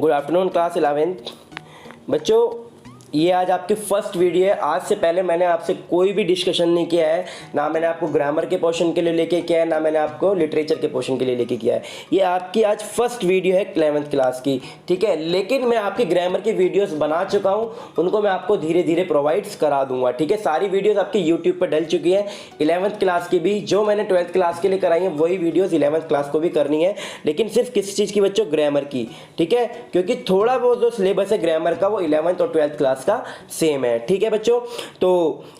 Good afternoon class 11th बच्चों। ये आज आपकी फर्स्ट वीडियो है। आज से पहले मैंने आपसे कोई भी डिस्कशन नहीं किया है, ना मैंने आपको ग्रामर के पोर्शन के लिए लेके किया है, ना मैंने आपको लिटरेचर के पोर्शन के लिए लेके किया है। ये आपकी आज फर्स्ट वीडियो है 11th क्लास की, ठीक है। लेकिन मैं आपकी ग्रामर की वीडियोस बना चुका हूँ, उनको मैं आपको धीरे धीरे प्रोवाइड्स करा दूंगा, ठीक है। सारी वीडियोस आपकी यूट्यूब पर डल चुकी है 11th क्लास की भी। जो मैंने 12th क्लास के लिए कराई है वही वीडियोज़ 11th क्लास को भी करनी है, लेकिन सिर्फ किस चीज़ की बच्चों, ग्रामर की, ठीक है। क्योंकि थोड़ा बहुत जो सिलेबस है ग्रामर का वो 11th और 12th क्लास का सेम है, ठीक है बच्चों। तो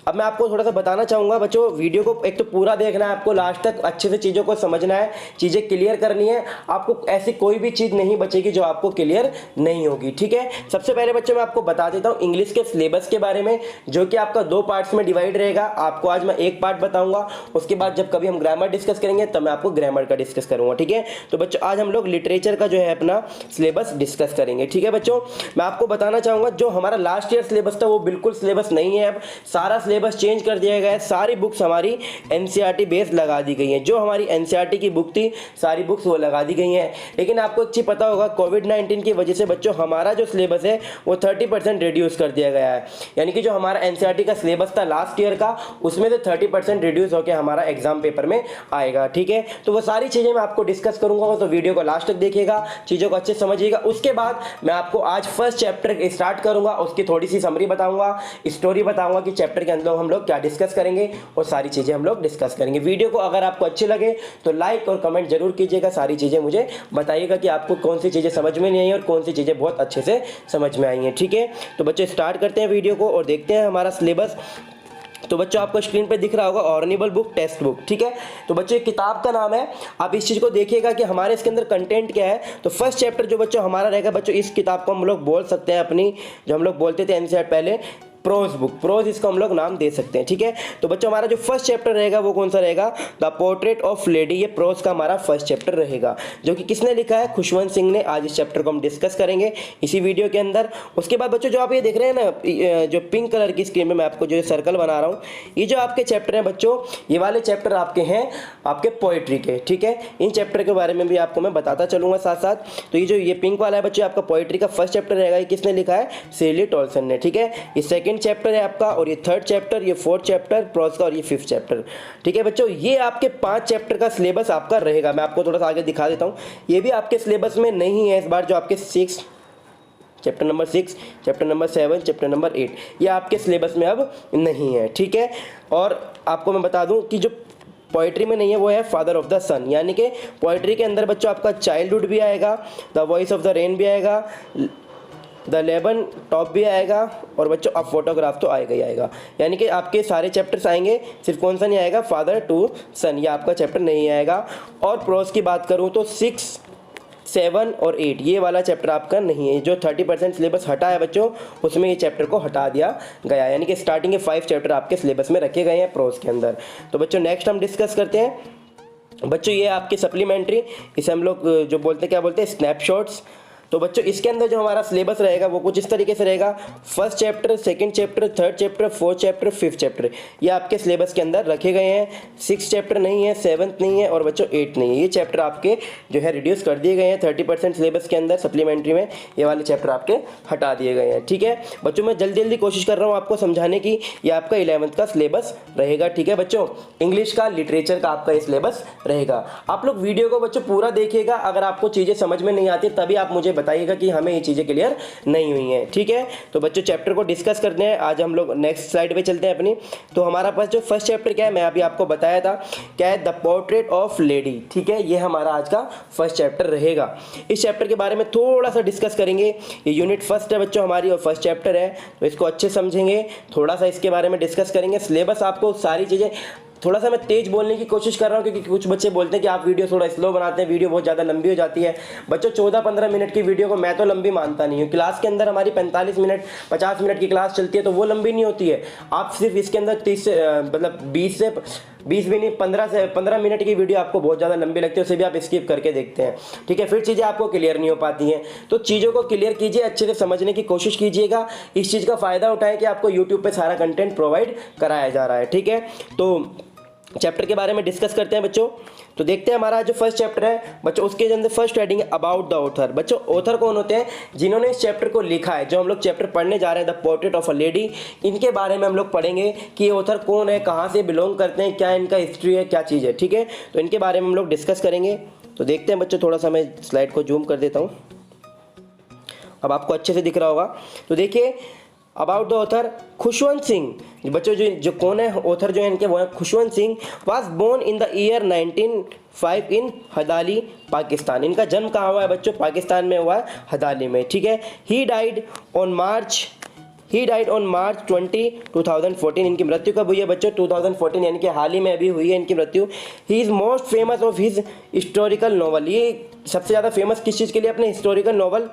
अब मैं आपको थोड़ा सा बताना चाहूँगा बच्चों, वीडियो को एक तो पूरा देखना है आपको, लास्ट तक अच्छे से चीज़ों को समझना है, चीज़ें क्लियर करनी है आपको। ऐसी कोई भी चीज़ नहीं बचेगी जो आपको क्लियर नहीं होगी, ठीक है। सबसे पहले बच्चों मैं आपको बता देता हूँ इंग्लिश के सिलेबस के बारे में, जो कि आपका 2 पार्ट्स में डिवाइड रहेगा। आपको आज मैं एक पार्ट बताऊँगा, उसके बाद जब कभी हम ग्रामर डिस्कस करेंगे तब मैं आपको ग्रामर का डिस्कस करूँगा, ठीक है। तो बच्चों आज हम लोग लिटरेचर का जो है अपना सिलेबस डिस्कस करेंगे, ठीक है बच्चों। मैं आपको बताना चाहूँगा जो हमारा लास्ट ईयर सिलेबस था वो बिल्कुल सिलेबस नहीं है, अब सारा सिलेबस चेंज कर दिया गया है। सारी बुक्स हमारी एनसीईआरटी बेस लगा दी गई है, जो हमारी एनसीईआरटी की बुक थी सारी बुक्स वो लगा दी गई हैं। लेकिन आपको एक चीज़ पता होगा, कोविड-19 की वजह से बच्चों हमारा जो सिलेबस है वो 30% रिड्यूस कर दिया गया है। यानी कि जो हमारा एनसीईआरटी का सिलेबस था लास्ट ईयर का, उसमें से 30% रिड्यूस होकर हमारा एग्जाम पेपर में आएगा, ठीक है। तो वो सारी चीज़ें मैं आपको डिस्कस करूंगा, तो वीडियो को लास्ट तक देखिएगा, चीज़ों को अच्छे से समझिएगा। उसके बाद मैं आपको आज फर्स्ट चैप्टर स्टार्ट करूंगा, उसकी थोड़ी सी समरी बताऊंगा, स्टोरी बताऊंगा कि चैप्टर के अंदर हम लोग क्या डिस्कस करेंगे, और सारी चीज़ें हम लोग डिस्कस करेंगे। वीडियो को अगर आपको अच्छी लगे तो लाइक और कमेंट जरूर कीजिएगा, सारी चीज़ें मुझे बताइएगा कि आपको कौन सी चीज़ें समझ में नहीं आई और कौन सी चीज़ें बहुत अच्छे से समझ में आई हैं, ठीक है। तो बच्चों स्टार्ट करते हैं वीडियो को और देखते हैं हमारा सिलेबस। तो बच्चों आपको स्क्रीन पे दिख रहा होगा ऑर्निबल बुक टेक्स्ट बुक, ठीक है। तो बच्चों किताब का नाम है, आप इस चीज़ को देखिएगा कि हमारे इसके अंदर कंटेंट क्या है। तो फर्स्ट चैप्टर जो बच्चों हमारा रहेगा बच्चों, इस किताब को हम लोग बोल सकते हैं अपनी, जो हम लोग बोलते थे एनसीईआरटी पहले, प्रोज बुक, प्रोज इसको हम लोग नाम दे सकते हैं, ठीक है। तो बच्चों हमारा जो फर्स्ट चैप्टर रहेगा वो कौन सा रहेगा, द पोर्ट्रेट ऑफ लेडी। ये प्रोज का हमारा फर्स्ट चैप्टर रहेगा, जो कि किसने लिखा है, खुशवंत सिंह ने। आज इस चैप्टर को हम डिस्कस करेंगे इसी वीडियो के अंदर। उसके बाद बच्चों जो आप ये देख रहे हैं ना, जो पिंक कलर की स्क्रीन में मैं आपको जो सर्कल बना रहा हूँ, ये जो आपके चैप्टर हैं बच्चों, ये वाले चैप्टर आपके हैं आपके पोइट्री के, ठीक है। इन चैप्टर के बारे में भी आपको मैं बताता चलूंगा साथ साथ। तो ये जो ये पिंक वाला है बच्चों आपका पोइट्री का फर्स्ट चैप्टर रहेगा, ये किसने लिखा है, शेरली टॉल्सन ने, ठीक है। ये सेकंड चैप्टर है आपका, और ये थर्ड चैप्टर, ये फोर्थ चैप्टर प्रोज का, और ये फिफ्थ चैप्टर, ठीक है बच्चों। ये आपके 5 चैप्टर का सिलेबस आपका रहेगा। मैं आपको थोड़ा सा आगे दिखा देता हूँ, ये भी आपके सिलेबस में नहीं है इस बार। जो आपके 6 chapter number 6, chapter number 7, chapter number 8, ये आपके सिलेबस में अब नहीं है, ठीक है। और आपको मैं बता दूं कि जो पोइट्री में नहीं है वो है फादर ऑफ द सन, यानी कि पोइट्री के अंदर बच्चों आपका चाइल्डहुड भी आएगा, the voice of the rain भी आएगा, द लेबन टॉप भी आएगा, और बच्चों अब फोटोग्राफ तो आएगा ही आएगा। यानी कि आपके सारे चैप्टर्स आएंगे, सिर्फ कौन सा नहीं आएगा, फादर टू सन, ये आपका चैप्टर नहीं आएगा। और प्रोज की बात करूँ तो 6, 7 और 8 ये वाला चैप्टर आपका नहीं है। जो 30% सिलेबस हटा है बच्चों, उसमें ये चैप्टर को हटा दिया गया, यानी कि स्टार्टिंग के 5 चैप्टर आपके सिलेबस में रखे गए हैं प्रोज के अंदर। तो बच्चों नेक्स्ट हम डिस्कस करते हैं बच्चों, ये आपकी सप्लीमेंट्री, इसे हम लोग जो बोलते हैं, क्या बोलते हैं, स्नैपशॉट्स। तो बच्चों इसके अंदर जो हमारा सिलेबस रहेगा वो कुछ इस तरीके से रहेगा, first chapter, second chapter, third chapter, fourth chapter, fifth chapter, ये आपके सिलेबस के अंदर रखे गए हैं। 6 चैप्टर नहीं है, 7th नहीं है, और बच्चों 8 नहीं है। ये चैप्टर आपके जो है रिड्यूस कर दिए गए हैं 30% सिलेबस के अंदर। सप्लीमेंट्री में ये वाले चैप्टर आपके हटा दिए गए हैं, ठीक है बच्चों। मैं जल्दी जल्दी कोशिश कर रहा हूँ आपको समझाने की। ये आपका 11th का सिलेबस रहेगा, ठीक है बच्चों। इंग्लिश का, लिटरेचर का आपका ये सिलेबस रहेगा। आप लोग वीडियो को बच्चों पूरा देखिएगा, अगर आपको चीज़ें समझ में नहीं आती तभी आप मुझे बताइएगा कि हमें ये चीज़ें क्लियर नहीं हुई हैं, ठीक है। तो बच्चों चैप्टर को डिस्कस करते हैं। आज हम लोग नेक्स्ट स्लाइड पे चलते हैं अपनी। तो हमारा पास जो फर्स्ट चैप्टर क्या है, मैं अभी आपको बताया था, क्या है, द पोर्ट्रेट ऑफ लेडी, ठीक है। ये हमारा आज का फर्स्ट चैप्टर रहेगा। इस चैप्टर के बारे में थोड़ा सा डिस्कस करेंगे। ये यूनिट फर्स्ट है बच्चों हमारी, और फर्स्ट चैप्टर है, तो इसको अच्छे समझेंगे, थोड़ा सा इसके बारे में डिस्कस करेंगे। सिलेबस आपको सारी चीज़ें, थोड़ा सा मैं तेज बोलने की कोशिश कर रहा हूँ क्योंकि कुछ बच्चे बोलते हैं कि आप वीडियो थोड़ा स्लो बनाते हैं, वीडियो बहुत ज़्यादा लंबी हो जाती है। बच्चों 14-15 मिनट की वीडियो को मैं तो लंबी मानता नहीं हूँ। क्लास के अंदर हमारी 45 मिनट 50 मिनट की क्लास चलती है, तो वो लंबी नहीं होती है। आप सिर्फ इसके अंदर 30 से मतलब 20 भी नहीं, 15 मिनट की वीडियो आपको बहुत ज़्यादा लंबी लगती है, उसे भी आप स्किप करके देखते हैं, ठीक है। फिर चीज़ें आपको क्लियर नहीं हो पाती हैं। तो चीज़ों को क्लियर कीजिए, अच्छे से समझने की कोशिश कीजिएगा। इस चीज़ का फ़ायदा उठाएं कि आपको यूट्यूब पर सारा कंटेंट प्रोवाइड कराया जा रहा है, ठीक है। तो चैप्टर के बारे में डिस्कस करते हैं बच्चों। तो देखते हैं हमारा जो फर्स्ट चैप्टर है बच्चों, उसके अंदर फर्स्ट हेडिंग है अबाउट द ऑथर। बच्चों ऑथर कौन होते हैं? जिन्होंने इस चैप्टर को लिखा है। जो हम लोग चैप्टर पढ़ने जा रहे हैं the portrait of a lady, इनके बारे में हम लोग पढ़ेंगे कि ये ऑथर कौन है, कहाँ से बिलोंग करते हैं, क्या इनका हिस्ट्री है, क्या चीज़ है। ठीक है, तो इनके बारे में हम लोग डिस्कस करेंगे। तो देखते हैं बच्चों, थोड़ा सा मैं स्लाइड को जूम कर देता हूँ, अब आपको अच्छे से दिख रहा होगा। तो देखिए about the author, Khushwant Singh. बच्चों जो कौन है ऑथर जो है इनके, वो है Khushwant Singh. Was born in the year 1905 in Hadali Pakistan. इनका जन्म कहाँ हुआ है बच्चों? पाकिस्तान में हुआ है, हदाली में। ठीक है, ही डाइड ऑन मार्च 20, 2014। इनकी मृत्यु कब हुई है बच्चों? 2014, यानी कि हाल ही में अभी हुई है इनकी मृत्यु। He is most famous of his historical novel. ये सबसे ज़्यादा फेमस किस चीज़ के लिए? अपने historical novel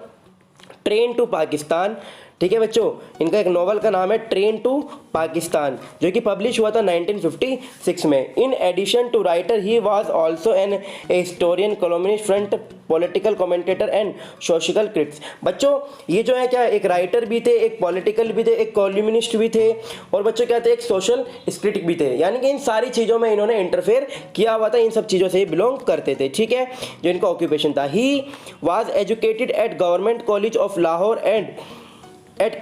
train to Pakistan. ठीक है बच्चों, इनका एक नॉवल का नाम है ट्रेन टू पाकिस्तान, जो कि पब्लिश हुआ था 1956 में। In addition to writer he was also an historian, columnist, front political commentator and social critics. बच्चों ये जो है क्या, एक राइटर भी थे, एक पॉलिटिकल भी थे, एक कॉलमनिस्ट भी थे, और बच्चों क्या थे, एक सोशल क्रिटिक भी थे। यानी कि इन सारी चीज़ों में इन्होंने इंटरफेयर किया हुआ था, इन सब चीज़ों से बिलोंग करते थे। ठीक है, जो इनका ऑक्यूपेशन था। He was educated eight government college of Lahore and at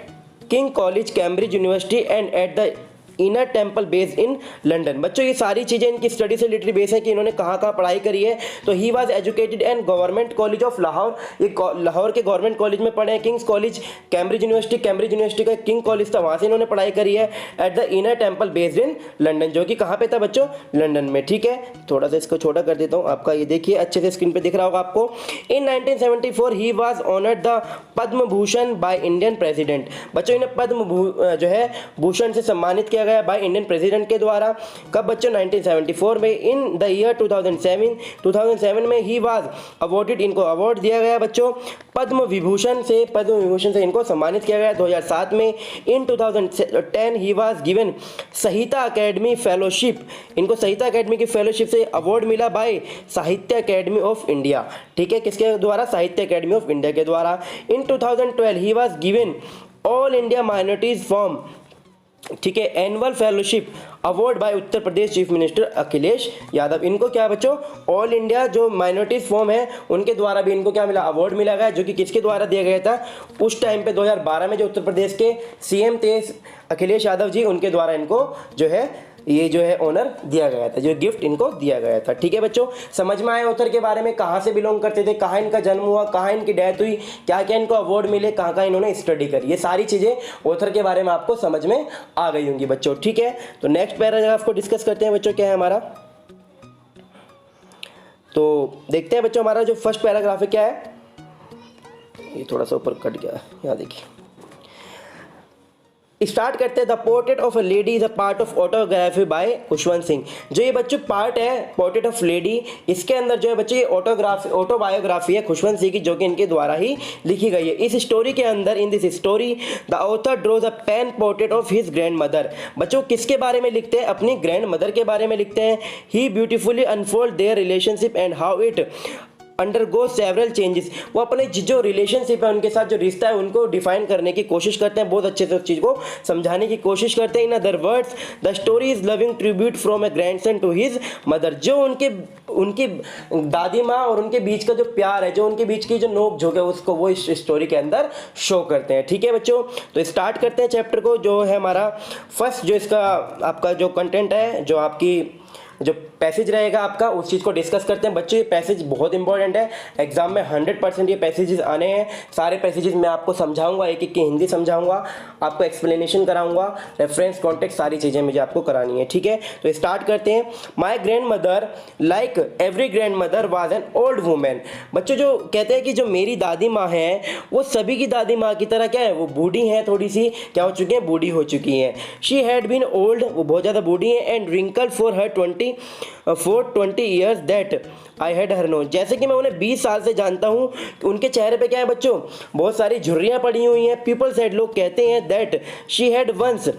King College, Cambridge University and at the inner temple based in London. बच्चों ये सारी चीज़ें इनकी स्टडी से रिलेटेड बेस है कि इन्होंने कहाँ कहाँ पढ़ाई करी है। तो he was educated and government college of Lahore, ये लाहौर के गवर्नमेंट कॉलेज में पढ़े हैं। किंग्स कॉलेज, कैम्ब्रिज यूनिवर्सिटी का किंग कॉलेज था, वहाँ से इन्होंने पढ़ाई करी है। At the inner temple based in London, जो कि कहाँ पे था बच्चों? लंदन में। ठीक है, थोड़ा सा इसको छोटा कर देता हूँ, आपका ये देखिए अच्छे से स्क्रीन पर दिख रहा होगा आपको। इन 1974 he was honoured the Padma Bhushan by Indian president. बच्चों इन्हें पद्म जो है भूषण से सम्मानित किया गया बाय इंडियन प्रेसिडेंट के द्वारा। कब बच्चों? 1974 में। इन द ईयर 2007 में ही वाज अवॉर्डेड, इनको अवार्ड दिया गया बच्चों पद्म विभूषण से इनको सम्मानित किया गया 2007 में। इन 2010 ही वाज गिवन साहित्य अकेडमी फेलोशिप, इनको साहित्य अकेडमी की फेलोशिप से अवार्ड मिला बाय साहित्य अकेडमी ऑफ इंडिया। ठीक है, किसके द्वारा? साहित्य अकेडमी ऑफ इंडिया के द्वारा। इन 2012 he was given all India minorities form, ठीक है, annual fellowship award bye Uttar Pradesh chief minister Akhilesh Yadav. इनको क्या बच्चों? ऑल इंडिया जो माइनॉरिटीज फॉर्म है उनके द्वारा भी इनको क्या मिला? अवार्ड मिला गया, जो कि किसके द्वारा दिया गया था? उस टाइम पे 2012 में जो उत्तर प्रदेश के सीएम थे अखिलेश यादव जी, उनके द्वारा इनको जो है ये जो है ऑनर दिया गया था, जो गिफ्ट इनको दिया गया था। ठीक है बच्चों, समझ में आए ऑथर के बारे में, कहाँ से बिलोंग करते थे, कहाँ इनका जन्म हुआ, कहाँ इनकी डेथ हुई, क्या क्या इनको अवार्ड मिले, कहाँ कहाँ इन्होंने स्टडी करी, ये सारी चीज़ें ऑथर के बारे में आपको समझ में आ गई होंगी बच्चों। ठीक है, तो नेक्स्ट पैराग्राफ को डिस्कस करते हैं बच्चों, क्या है हमारा। तो देखते हैं बच्चों हमारा जो फर्स्ट पैराग्राफ है क्या है। ये थोड़ा सा ऊपर कट गया, यहाँ देखिए। स्टार्ट करते हैं। The portrait of a lady is a part of autobiography by Khushwant Singh. जो ये बच्चों पार्ट है पोर्ट्रेट ऑफ लेडी, इसके अंदर जो है बच्चों ये ऑटोबायोग्राफी है खुशवंत सिंह की, जो कि इनके द्वारा ही लिखी गई है। इस स्टोरी के अंदर, in this story the author draws a pen portrait of his grandmother. बच्चों किसके बारे में लिखते हैं? अपनी ग्रैंड मदर के बारे में लिखते हैं। He beautifully unfold their relationship and how it undergo several changes. वो अपने जो रिलेशनशिप है उनके साथ जो रिश्ता है उनको डिफाइन करने की कोशिश करते हैं, बहुत अच्छे से उस चीज़ को समझाने की कोशिश करते हैं। In other words the story is loving tribute from a grandson to his mother. जो उनकी दादी माँ और उनके बीच का जो प्यार है, जो उनके बीच की जो नोक झोंक है, उसको वो इस स्टोरी के अंदर शो करते हैं। ठीक है बच्चों, तो स्टार्ट करते हैं चैप्टर को। जो है हमारा फर्स्ट जो इसका आपका जो कंटेंट है, जो आपकी जो पैसेज रहेगा आपका, उस चीज़ को डिस्कस करते हैं बच्चों। ये पैसेज बहुत इंपॉर्टेंट है, एग्जाम में 100% ये पैसेजेस आने हैं। सारे पैसेजेस मैं आपको समझाऊंगा, एक एक की हिंदी समझाऊंगा, आपको एक्सप्लेनेशन कराऊंगा, रेफरेंस कॉन्टेक्स्ट सारी चीज़ें मुझे आपको करानी है। ठीक है, तो स्टार्ट करते हैं। My grand mother like every grand mother was an old women. बच्चों जो कहते हैं कि जो मेरी दादी माँ है वो सभी की दादी माँ की तरह क्या है, वो बूढ़ी हैं, थोड़ी सी क्या हो चुकी हैं, बूढ़ी हो चुकी हैं। शी हैड बीन ओल्ड, वो बहुत ज़्यादा बूढ़ी हैं, and wrinkled for her 20 years that I had her know. जैसे कि मैं उन्हें 20 साल से जानता हूँ, उनके चेहरे पे क्या है बच्चों, बहुत सारी झुर्रियाँ पड़ी हुई हैं। पीपल सेड, लोग कहते हैं, that she had once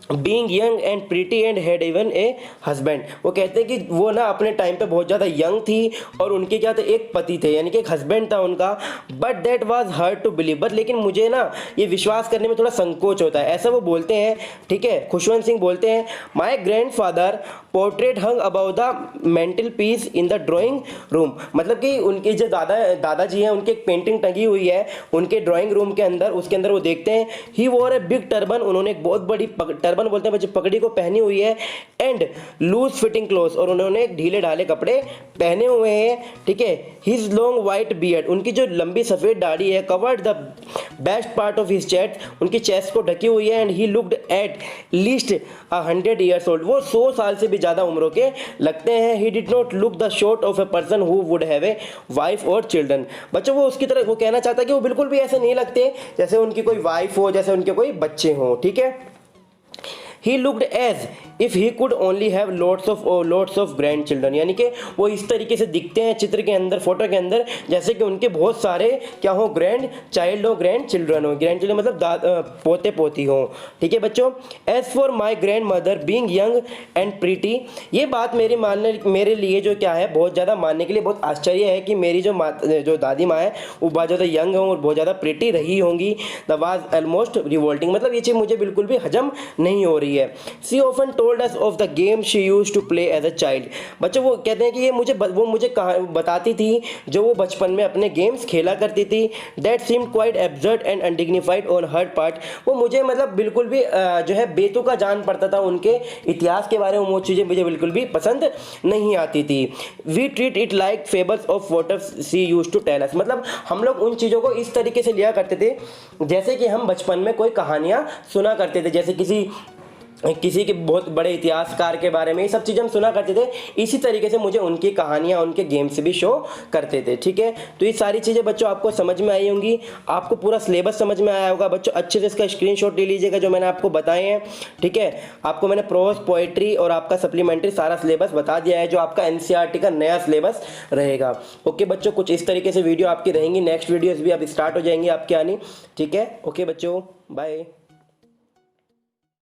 being young and pretty and had even a husband. वो कहते हैं कि वो ना अपने टाइम पे बहुत ज़्यादा यंग थी और उनके क्या थे, एक पति थे, यानी कि एक हस्बैंड था उनका। But that was hard to believe, but लेकिन मुझे ना ये विश्वास करने में थोड़ा संकोच होता है, ऐसा वो बोलते हैं। ठीक है, खुशवंत सिंह बोलते हैं, my grand father portrait hung about the mental peace in the drawing room. मतलब कि उनके जो दादाजी हैं, उनकी एक पेंटिंग टंगी हुई है उनके ड्राइंग रूम के अंदर, उसके अंदर वो देखते हैं ही वॉर ए बिग टर्बन, उन्होंने एक बहुत बड़ी टर्बन बोलते हैं बच्चे, पगड़ी को पहनी हुई है, एंड लूज फिटिंग क्लोथ, और उन्होंने ढीले ढाले कपड़े पहने हुए हैं। ठीक है, हिज लॉन्ग वाइट बियर्ड, उनकी जो लंबी सफ़ेद दाढ़ी है, covered the best part of his chest, उनकी चेस्ट को ढकी हुई है, and he looked at least 100 years old, वो 100 साल से भी ज़्यादा उम्रों के लगते हैं। He did not look the short of a person who would have a wife और चिल्ड्रन। बच्चों वो उसकी तरह वो कहना चाहता है कि वो बिल्कुल भी ऐसे नहीं लगते जैसे उनकी कोई वाइफ हो, जैसे उनके कोई बच्चे हों। ठीक है, he looked as if he could only have lots of grandchildren, यानी कि वो इस तरीके से दिखते हैं चित्र के अंदर, फोटो के अंदर, जैसे कि उनके बहुत सारे क्या हो, ग्रैंड चाइल्ड हो, ग्रैंड चिल्ड्रन हो, ग्रैंड चिल्ड्रन मतलब पोते पोती हो। ठीक है बच्चों, as for my grandmother being young and pretty, ये बात मेरे लिए जो क्या है, बहुत ज़्यादा मानने के लिए बहुत आश्चर्य है कि मेरी जो दादी माँ है वो बहुत ज़्यादा यंग हों और बहुत ज़्यादा प्रीटी रही होंगी। द वाज ऑलमोस्ट रिवोल्टिंग, मतलब ये चीज़ मुझे बिल्कुल भी हजम नहीं हो रही है। She often told us of the game she used to play as a child, बच्चों वो कहते हैं कि वो मुझे बताती थी जो वो बचपन में अपने गेम्स खेला करती थी। That seemed quite absurd and undignified on her part, वो मुझे मतलब बिल्कुल भी जो है बेतुका जान पड़ता था उनके इतिहास के बारे में, वो चीज़ें मुझे बिल्कुल भी पसंद नहीं आती थी। We treat it like fables of water she use to tell us, मतलब हम लोग उन चीज़ों को इस तरीके से लिया करते थे जैसे कि हम बचपन में कोई कहानियाँ सुना करते थे, जैसे किसी के बहुत बड़े इतिहासकार के बारे में, ये सब चीज़ें हम सुना करते थे। इसी तरीके से मुझे उनकी कहानियाँ उनके गेम्स भी शो करते थे। ठीक है, तो ये सारी चीज़ें बच्चों आपको समझ में आई होंगी, आपको पूरा सिलेबस समझ में आया होगा बच्चों। अच्छे से इसका स्क्रीनशॉट ले लीजिएगा जो मैंने आपको बताए हैं। ठीक है, आपको मैंने प्रोज, पोएट्री और आपका सप्लीमेंट्री सारा सिलेबस बता दिया है जो आपका एनसीईआरटी का नया सिलेबस रहेगा। ओके बच्चों, कुछ इस तरीके से वीडियो आपकी रहेंगी, नेक्स्ट वीडियोज़ भी अब स्टार्ट हो जाएंगी आपकी आनी। ठीक है, ओके बच्चों, बाय।